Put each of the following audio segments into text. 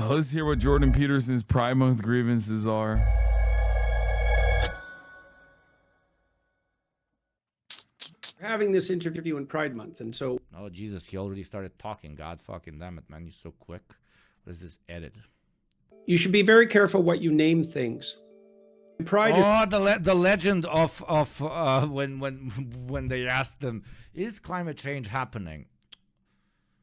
Let's hear what Jordan Peterson's Pride Month grievances are. Having this interview in Pride Month, and so... Oh, Jesus, he already started talking. God fucking damn it, man. You're so quick. What is this edit? You should be very careful what you name things. Pride the legend of when they asked them, is climate change happening?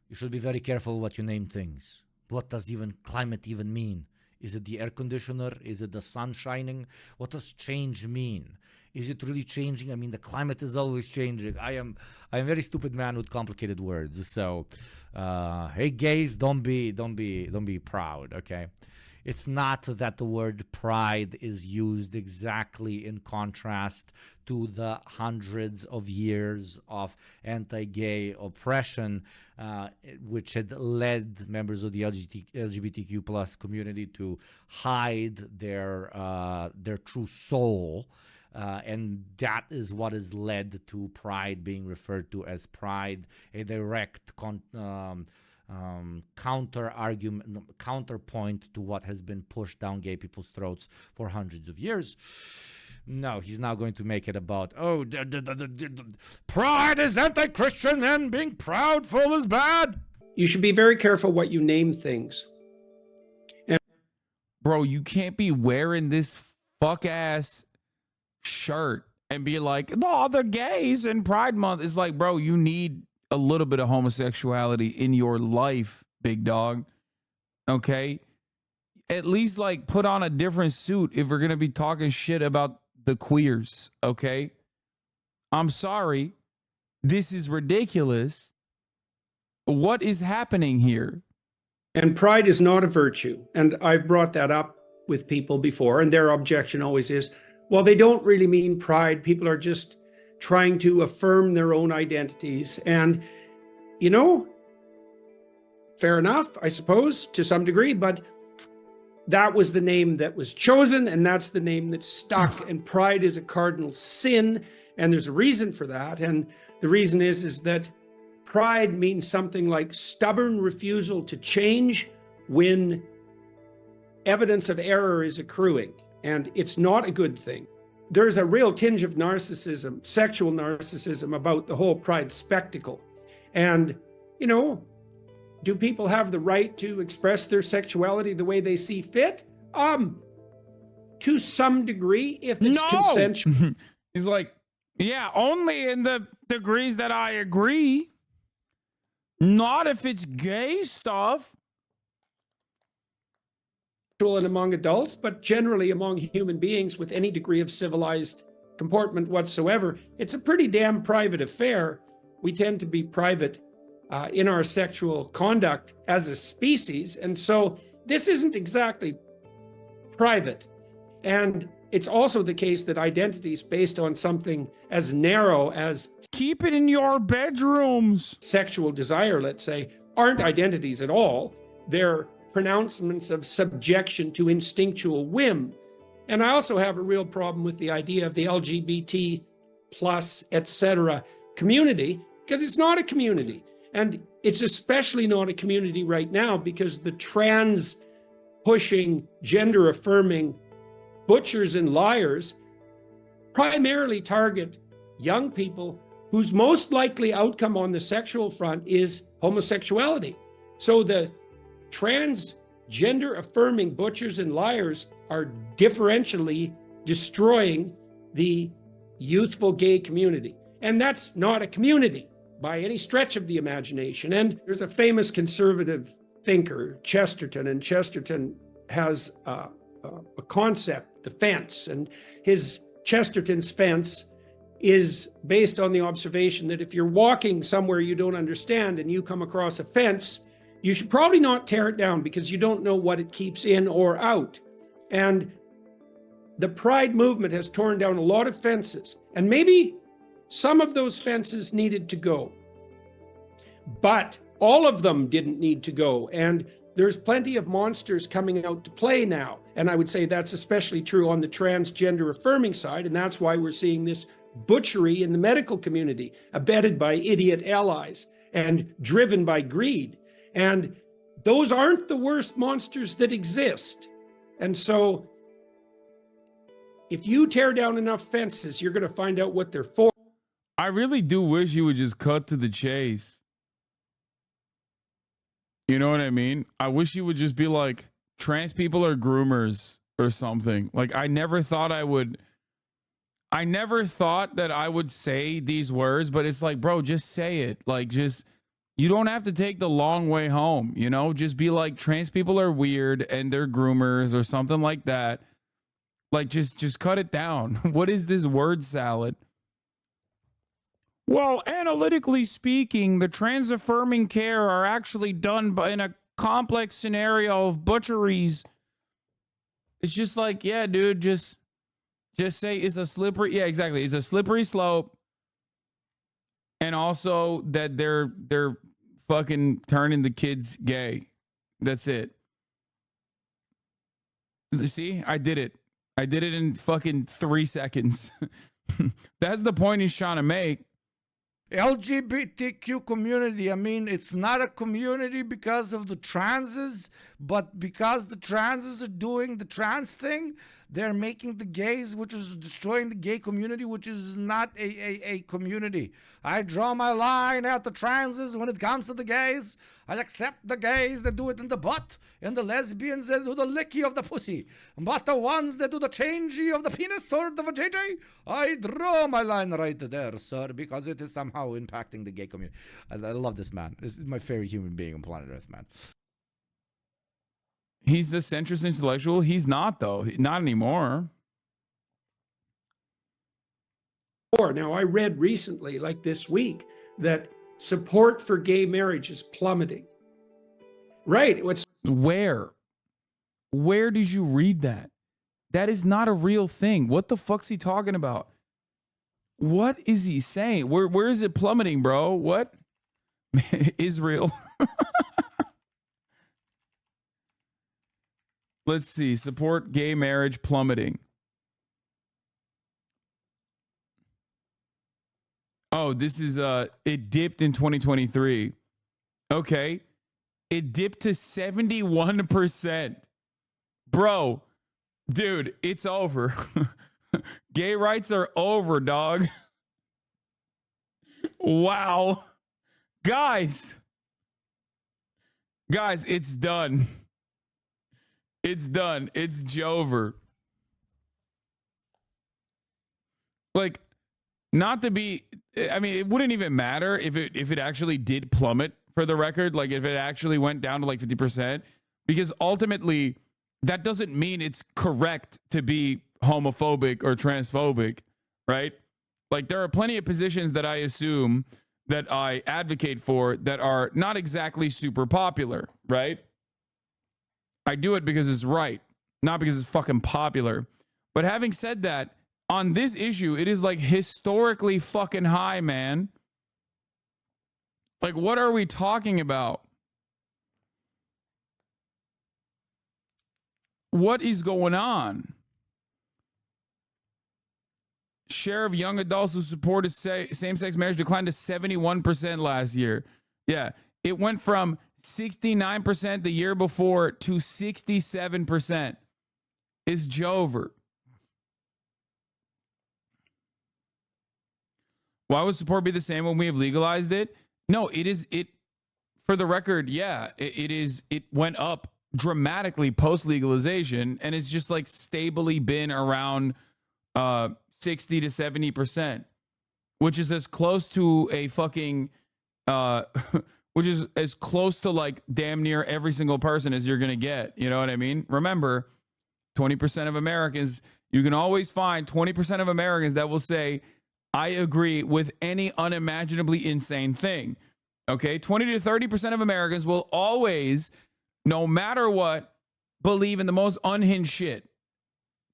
You should be very careful what you name things. What does even climate even mean? Is it the air conditioner? Is it the sun shining? What does change mean? Is it really changing? I mean, the climate is always changing. I am a very stupid man with complicated words. So, hey, gays, don't be proud, okay? It's not that the word pride is used exactly in contrast to the hundreds of years of anti-gay oppression, which had led members of the LGBTQ plus community to hide their true soul. And that is what has led to pride being referred to as pride, a direct counterpoint to what has been pushed down gay people's throats for hundreds of years. No, he's now going to make it about, pride is anti-Christian and being proudful is bad. You should be very careful what you name things. Bro, you can't be wearing this fuck-ass shirt and be like, oh, the gays in Pride Month. It's like, bro, you need a little bit of homosexuality in your life, big dog. Okay? At least, like, put on a different suit if we're going to be talking shit about the queers, okay? I'm sorry. This is ridiculous. What is happening here? And pride is not a virtue. And I've brought that up with people before, and their objection always is, well, they don't really mean pride. People are just trying to affirm their own identities. And, you know, fair enough, I suppose, to some degree, but that was the name that was chosen, and that's the name that stuck. And pride is a cardinal sin, and there's a reason for that. And the reason is that pride means something like stubborn refusal to change when evidence of error is accruing. And it's not a good thing. There's a real tinge of narcissism, sexual narcissism, about the whole pride spectacle. And, you know, do people have the right to express their sexuality the way they see fit? To some degree, if it's consensual. He's like, yeah, only in the degrees that I agree. Not if it's gay stuff. And among adults, but generally among human beings with any degree of civilized comportment whatsoever, it's a pretty damn private affair. We tend to be private in our sexual conduct as a species, and so this isn't exactly private. And it's also the case that identities based on something as narrow as keep it in your bedrooms, sexual desire, let's say, aren't identities at all. They're pronouncements of subjection to instinctual whim. And I also have a real problem with the idea of the LGBT plus, etc. community, because it's not a community. And it's especially not a community right now because the trans pushing, gender affirming butchers and liars primarily target young people whose most likely outcome on the sexual front is homosexuality. So the transgender affirming butchers and liars are differentially destroying the youthful gay community. And that's not a community by any stretch of the imagination. And there's a famous conservative thinker, Chesterton, and Chesterton has a concept, the fence, and Chesterton's fence is based on the observation that if you're walking somewhere you don't understand and you come across a fence, you should probably not tear it down because you don't know what it keeps in or out. And the Pride movement has torn down a lot of fences, and maybe some of those fences needed to go, but all of them didn't need to go. And there's plenty of monsters coming out to play now. And I would say that's especially true on the transgender affirming side. And that's why we're seeing this butchery in the medical community, abetted by idiot allies and driven by greed. And those aren't the worst monsters that exist. And so if you tear down enough fences, you're going to find out what they're for. I really do wish you would just cut to the chase. You know what I mean? I wish you would just be like, trans people are groomers or something. Like, I never thought that I would say these words, but it's like, bro, just say it. Like, just, you don't have to take the long way home, you know? Just be like, trans people are weird and they're groomers or something like that. Like, just cut it down. What is this word salad? Well, analytically speaking, the trans-affirming care are actually done in a complex scenario of butcheries. It's just like, yeah, dude, just say it's a slippery, yeah, exactly. It's a slippery slope. And also that they're fucking turning the kids gay. That's it. See, I did it. I did it in fucking 3 seconds. That's the point he's trying to make. LGBTQ community, I mean, it's not a community because of the transes, but because the transes are doing the trans thing, they're making the gays, which is destroying the gay community, which is not a community. I draw my line at the transes when it comes to the gays. I accept the gays that do it in the butt, and the lesbians that do the licky of the pussy. But the ones that do the changey of the penis or the vajayjay, I draw my line right there, sir, because it is somehow impacting the gay community. I love this man. This is my favorite human being on planet Earth, man. He's the centrist intellectual. He's not, though. Not anymore. Now, I read recently, like this week, that support for gay marriage is plummeting. Right. Where did you read that? That is not a real thing. What the fuck's he talking about? What is he saying? Where is it plummeting, bro? What? Israel. Let's see. Support gay marriage plummeting. Oh, this is it dipped in 2023. Okay. It dipped to 71%. Bro, dude, it's over. Gay rights are over, dog. Wow. Guys, it's done. It's done. It's Jover. Like, not to be, I mean, it wouldn't even matter if it actually did plummet, for the record, like if it actually went down to like 50%, because ultimately that doesn't mean it's correct to be homophobic or transphobic, right? Like, there are plenty of positions that I assume that I advocate for that are not exactly super popular, right? I do it because it's right, not because it's fucking popular. But having said that, on this issue, it is like historically fucking high, man. Like, what are we talking about? What is going on? Share of young adults who supported same-sex marriage declined to 71% last year. Yeah, it went from 69% the year before to 67%. It's Jover. Why would support be the same when we have legalized it? No, it is, for the record, yeah, it went up dramatically post legalization, and it's just like stably been around 60 to 70%, which is as close to a fucking which is as close to like damn near every single person as you're gonna get. You know what I mean? Remember, 20% of Americans, you can always find 20% of Americans that will say, I agree with any unimaginably insane thing. Okay, 20 to 30% of Americans will always, no matter what, believe in the most unhinged shit.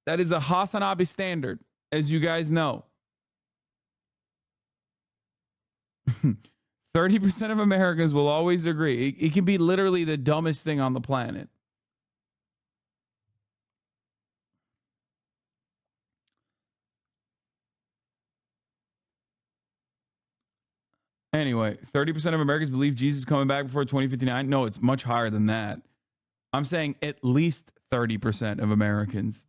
That is the Hasanabi standard, as you guys know. 30% of Americans will always agree. It can be literally the dumbest thing on the planet. Anyway, 30% of Americans believe Jesus is coming back before 2059. No, it's much higher than that. I'm saying at least 30% of Americans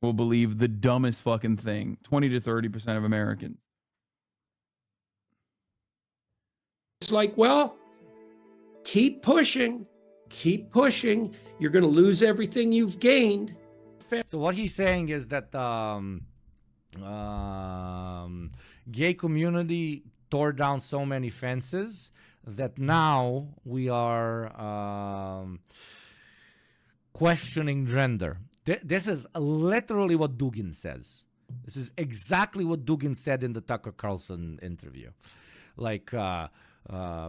will believe the dumbest fucking thing. 20 to 30% of Americans. It's like, well, keep pushing. Keep pushing. You're going to lose everything you've gained. So what he's saying is that gay community tore down so many fences that now we are questioning gender. This is literally what Dugin says. This is exactly what Dugin said in the Tucker Carlson interview. Like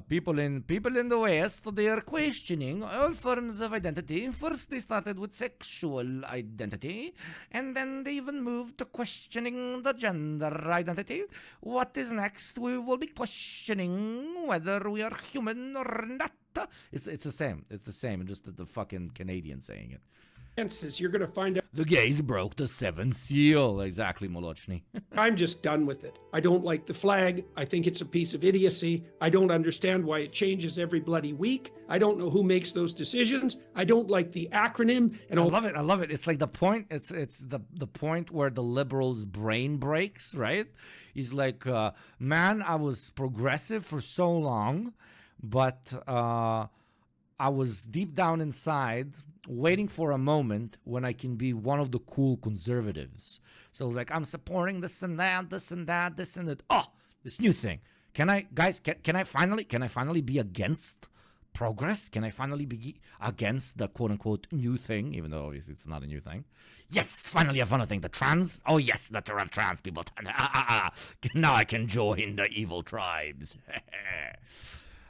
people in the West, they are questioning all forms of identity. First, they started with sexual identity, and then they even moved to questioning the gender identity. What is next? We will be questioning whether we are human or not. It's the same. It's the same. Just the fucking Canadian saying it. You're going to find out. The gays broke the seventh seal. Exactly, Molochny. I'm just done with it. I don't like the flag. I think it's a piece of idiocy. I don't understand why it changes every bloody week. I don't know who makes those decisions. I don't like the acronym. And I love it. I love it. It's like the point. It's the point where the liberal's brain breaks. Right? He's like, man, I was progressive for so long, but I was deep down inside waiting for a moment when I can be one of the cool conservatives. So like, I'm supporting this and that, this and that, this and that. Oh, this new thing. Can I finally be against progress? Can I finally be against the quote unquote new thing, even though obviously it's not a new thing? Yes, finally I found a thing. The trans. Oh yes, the trans people. Now I can join the evil tribes.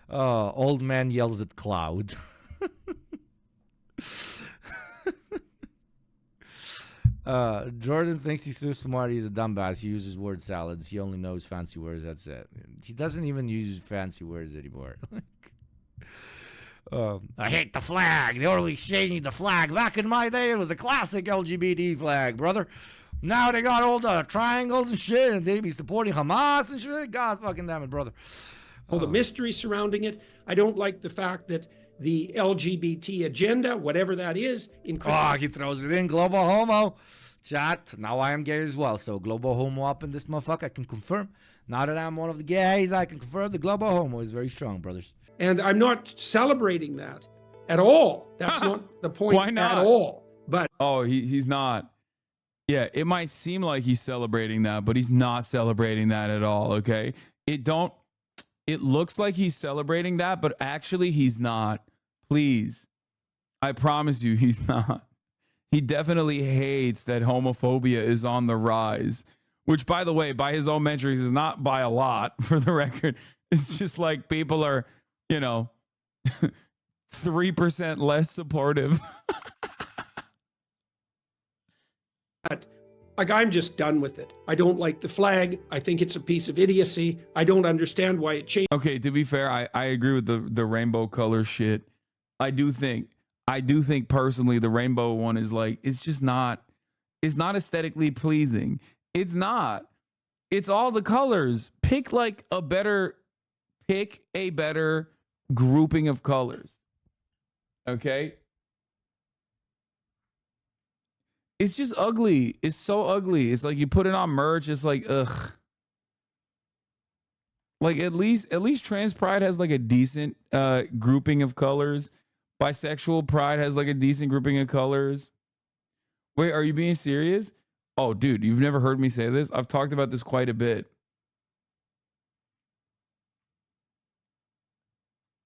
Old man yells at cloud. Jordan thinks he's so smart. He's a dumbass. He uses word salads. He only knows fancy words. That's it. He doesn't even use fancy words anymore. I hate the flag. They only changed the flag. Back in my day, it was a classic LGBT flag, brother. Now they got all the triangles and shit, and they be supporting Hamas and shit. God fucking damn it, brother. The mystery surrounding it. I don't like the fact that the LGBT agenda, whatever that is. He throws it in. Global homo. Chat. Now I am gay as well. So global homo up in this motherfucker. I can confirm. Now that I'm one of the gays, I can confirm the global homo is very strong, brothers. And I'm not celebrating that at all. That's not the point. Why not? At all. But he's not. Yeah, it might seem like he's celebrating that, but he's not celebrating that at all, okay? It looks like he's celebrating that, but actually he's not. Please. I promise you he's not. He definitely hates that homophobia is on the rise, which, by the way, by his own metrics is not by a lot, for the record. It's just like people are, 3% less supportive. Like, I'm just done with it. I don't like the flag. I think it's a piece of idiocy. I don't understand why it changed. Okay, to be fair, I agree with the rainbow color shit. I do think personally the rainbow one is like, it's not aesthetically pleasing. It's not. It's all the colors. Pick a better grouping of colors. Okay? It's just ugly. It's so ugly. It's like you put it on merch. It's like, ugh. Like at least trans pride has like a decent grouping of colors. Bisexual pride has like a decent grouping of colors. Wait, are you being serious? Oh, dude, you've never heard me say this? I've talked about this quite a bit.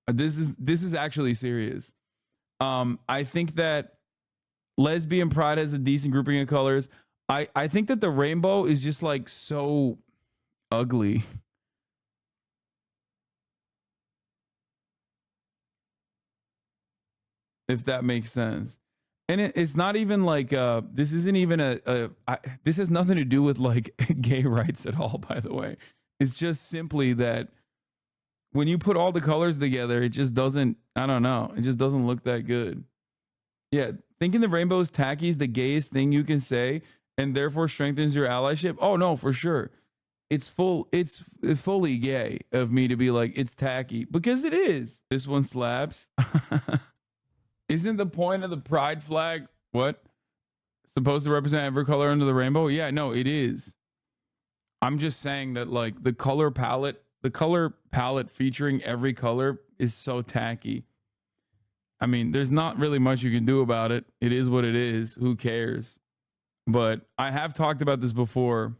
This is actually serious. I think that lesbian pride has a decent grouping of colors. I think that the rainbow is just like so ugly. If that makes sense. And it's not even like this isn't even this has nothing to do with like gay rights at all, by the way. It's just simply that when you put all the colors together, it just doesn't, I don't know, it just doesn't look that good. Yeah, thinking the rainbow is tacky is the gayest thing you can say and therefore strengthens your allyship. Oh no, for sure. it's fully gay of me to be like, it's tacky, because it is. This one slaps. Isn't the point of the pride flag what? Supposed to represent every color under the rainbow? Yeah, no, it is. I'm just saying that like the color palette featuring every color is so tacky. I mean, there's not really much you can do about it. It is what it is. Who cares? But I have talked about this before.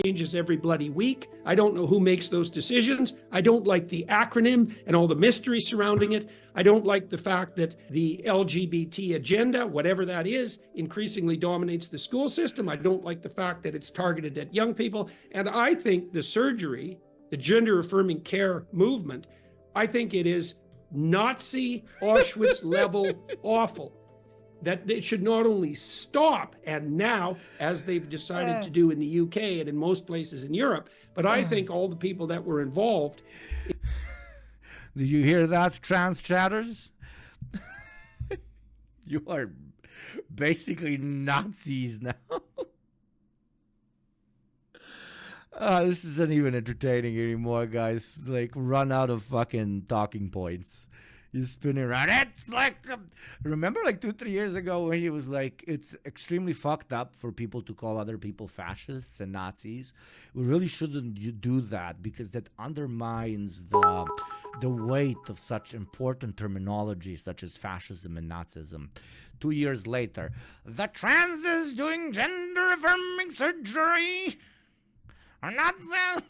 Changes every bloody week. I don't know who makes those decisions. I don't like the acronym and all the mystery surrounding it. I don't like the fact that the LGBT agenda, whatever that is, increasingly dominates the school system. I don't like the fact that it's targeted at young people. And I think the surgery, the gender affirming care movement, I think it is Nazi Auschwitz level awful. That it should not only stop, and now, as they've decided to do in the UK and in most places in Europe, but I think all the people that were involved. Do you hear that, trans chatters? You are basically Nazis now. This isn't even entertaining anymore, guys. Like, run out of fucking talking points. He's spinning around. It's like, remember like 2-3 years ago when he was like, it's extremely fucked up for people to call other people fascists and Nazis. We really shouldn't do that because that undermines the weight of such important terminology such as fascism and Nazism. 2 years later, the trans is doing gender affirming surgery. Or not that.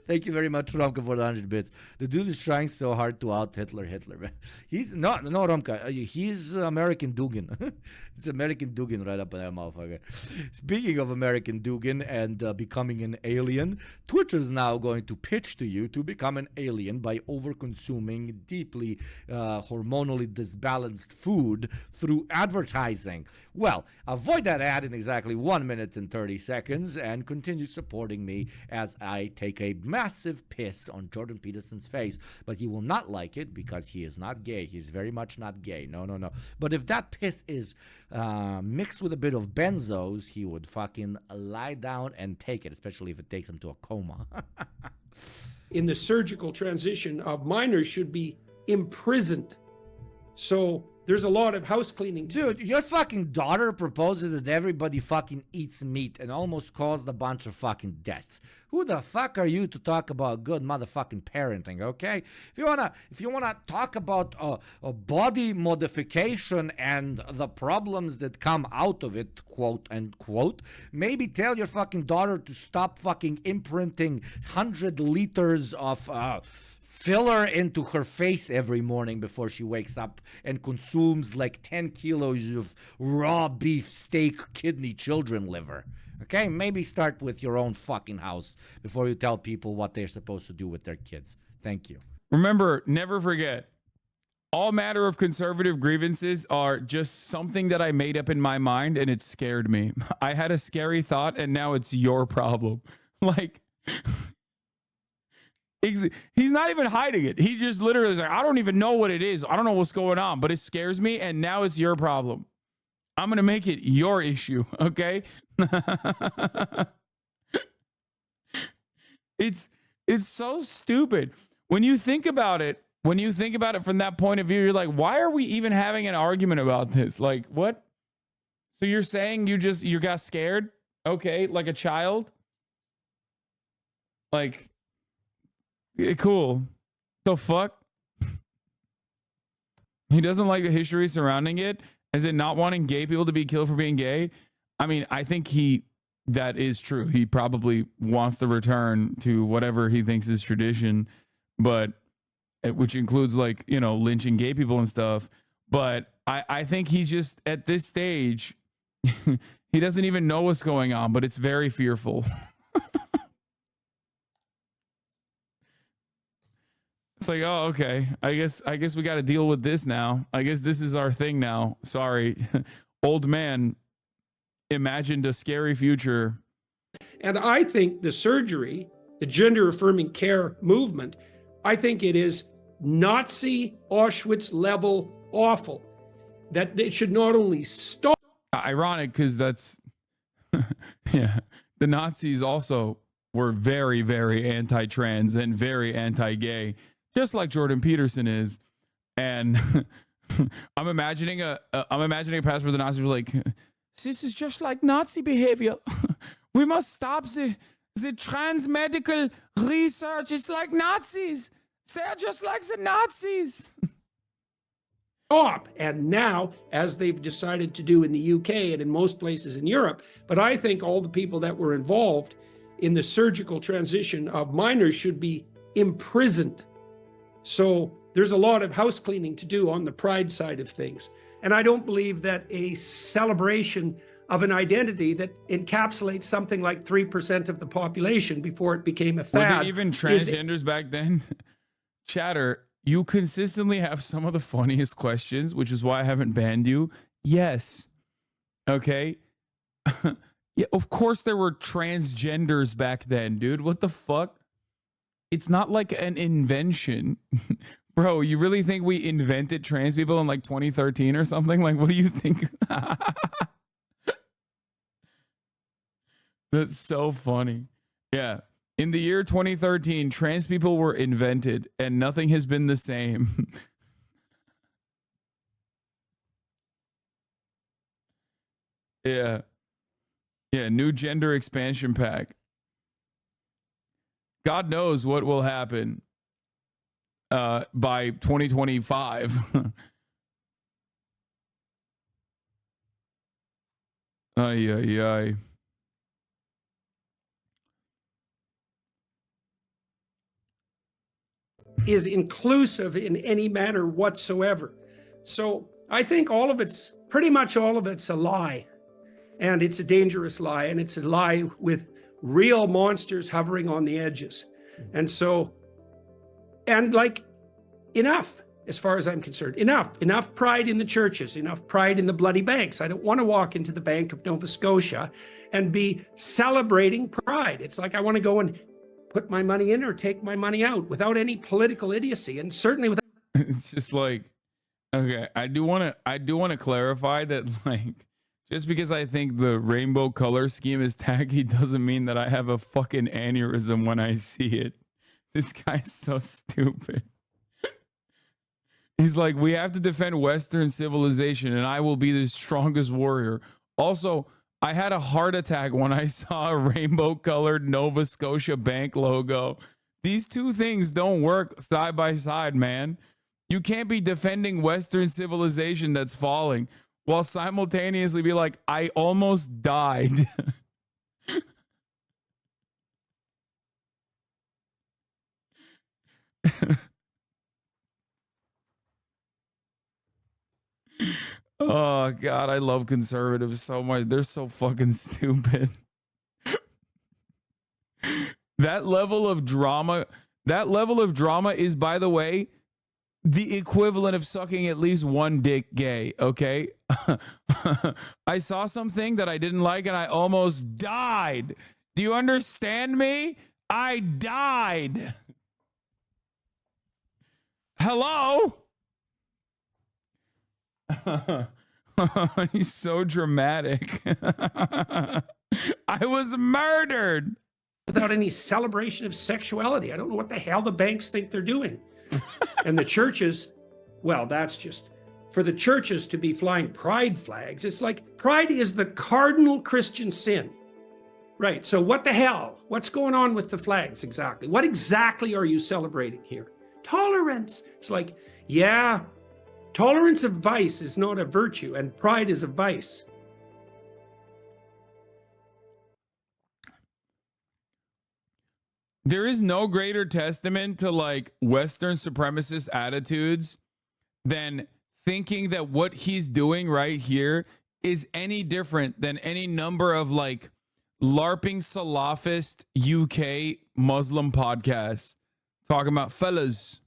Thank you very much, Romka, for the 100 bits. The dude is trying so hard to out Hitler, man. He's no Romka. He's American Dugin. It's American Dugin right up in that motherfucker. Speaking of American Dugin and becoming an alien, Twitch is now going to pitch to you to become an alien by over-consuming deeply hormonally disbalanced food through advertising. Well, avoid that ad in exactly 1 minute and 30 seconds and continue supporting me as I take a massive piss on Jordan Peterson's face. But he will not like it because he is not gay. He's very much not gay. No. But if that piss is mixed with a bit of benzos, he would fucking lie down and take it, especially if it takes him to a coma. In the surgical transition of minors should be imprisoned. So there's a lot of house cleaning. Dude, your fucking daughter proposes that everybody fucking eats meat and almost caused a bunch of fucking deaths. Who the fuck are you to talk about good motherfucking parenting, okay? If you wanna talk about a body modification and the problems that come out of it, quote unquote, maybe tell your fucking daughter to stop fucking imprinting 100 liters of filler into her face every morning before she wakes up and consumes like 10 kilos of raw beef steak kidney children liver. Okay, maybe start with your own fucking house before you tell people what they're supposed to do with their kids. Thank you. Remember, never forget, all matter of conservative grievances are just something that I made up in my mind and it scared me. I had a scary thought and now it's your problem. Like, he's not even hiding it. He just literally is like, I don't even know what it is. I don't know what's going on, but it scares me and now it's your problem. I'm going to make it your issue, okay? It's so stupid. When you think about it from that point of view, you're like, why are we even having an argument about this? Like, what? So you're saying you got scared? Okay, like a child? Like, cool. The fuck? He doesn't like the history surrounding it. Is it not wanting gay people to be killed for being gay? I mean, I think that is true. He probably wants to return to whatever he thinks is tradition, but which includes like, lynching gay people and stuff. But I think he's just at this stage, he doesn't even know what's going on, but it's very fearful. It's like, oh, okay. I guess we got to deal with this now. I guess this is our thing now. Sorry. Old man imagined a scary future. And I think the surgery, the gender affirming care movement, I think it is Nazi Auschwitz level awful. That it should not only stop. Ironic because that's, yeah, the Nazis also were very, very anti-trans and very anti-gay, just like Jordan Peterson is. And I'm imagining a past where the Nazis were like, this is just like Nazi behavior. We must stop the trans medical research. It's like Nazis. They're just like the Nazis. And now, as they've decided to do in the UK and in most places in Europe, but I think all the people that were involved in the surgical transition of minors should be imprisoned. So there's a lot of house cleaning to do on the pride side of things. And I don't believe that a celebration of an identity that encapsulates something like 3% of the population before it became a fad. Were there even transgenders back then? Chatter, you consistently have some of the funniest questions, which is why I haven't banned you. Yes. Okay. Yeah, of course there were transgenders back then, dude. What the fuck? It's not like an invention. Bro, you really think we invented trans people in like 2013 or something? Like, what do you think? That's so funny. Yeah. In the year 2013, trans people were invented and nothing has been the same. Yeah. Yeah, new gender expansion pack. God knows what will happen by 2025. Ay, ay, ay. Is inclusive in any manner whatsoever. So I think pretty much all of it's a lie. And it's a dangerous lie. And it's a lie with real monsters hovering on the edges. And so, and like, enough, as far as I'm concerned. Enough pride in the churches, enough pride in the bloody banks. I don't want to walk into the Bank of Nova Scotia and be celebrating pride. It's like I want to go and put my money in or take my money out without any political idiocy, and certainly without. It's just like, okay, I do want to clarify that, like, just because I think the rainbow color scheme is tacky doesn't mean that I have a fucking aneurysm when I see it. This guy's so stupid. He's like, we have to defend Western civilization and I will be the strongest warrior. Also, I had a heart attack when I saw a rainbow colored Nova Scotia bank logo. These two things don't work side by side, man. You can't be defending Western civilization that's falling while simultaneously be like, I almost died. Oh God, I love conservatives so much. They're so fucking stupid. That level of drama is, by the way, the equivalent of sucking at least one dick gay, okay? I saw something that I didn't like and I almost died. Do you understand me? I died. Hello? He's so dramatic. I was murdered. Without any celebration of sexuality. I don't know what the hell the banks think they're doing. And the churches, well, that's just, for the churches to be flying pride flags, it's like, pride is the cardinal Christian sin. Right, so what the hell? What's going on with the flags exactly? What exactly are you celebrating here? Tolerance. It's like, yeah, tolerance of vice is not a virtue, and pride is a vice. There is no greater testament to like Western supremacist attitudes than thinking that what he's doing right here is any different than any number of like LARPing Salafist UK Muslim podcasts talking about fellas,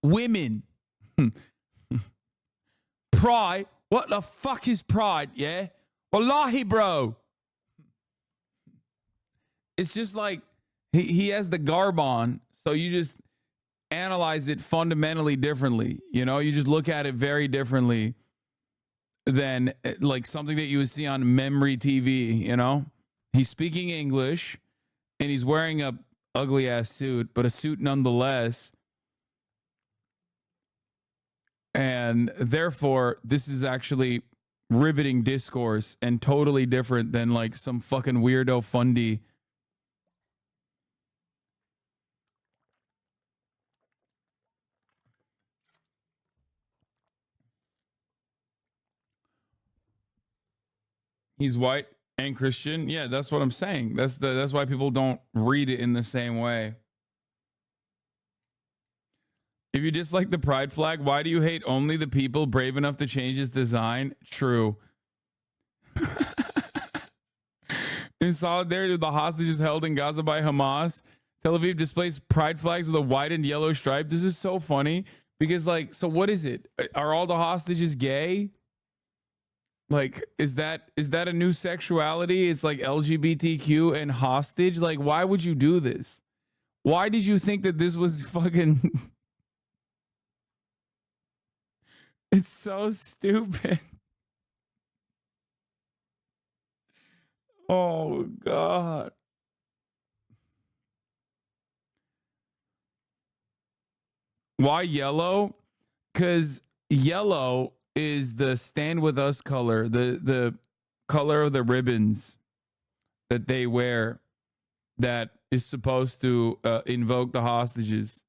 women, pride. What the fuck is pride? Yeah. Wallahi, bro. It's just like, he has the garb on, so you just analyze it fundamentally differently. You know, you just look at it very differently than like something that you would see on memory TV, you know? He's speaking English and he's wearing a ugly ass suit, but a suit nonetheless. And therefore, this is actually riveting discourse and totally different than like some fucking weirdo fundy. He's white and Christian. Yeah, that's what I'm saying. That's why people don't read it in the same way. If you dislike the pride flag, why do you hate only the people brave enough to change its design? True. In solidarity with the hostages held in Gaza by Hamas, Tel Aviv displays pride flags with a white and yellow stripe. This is so funny because, like, so what is it? Are all the hostages gay? Like, is that a new sexuality? It's like LGBTQ and hostage. Like, why would you do this? Why did you think that this was fucking? It's so stupid. Oh God. Why yellow? Because yellow is the stand with us color, the color of the ribbons that they wear that is supposed to invoke the hostages.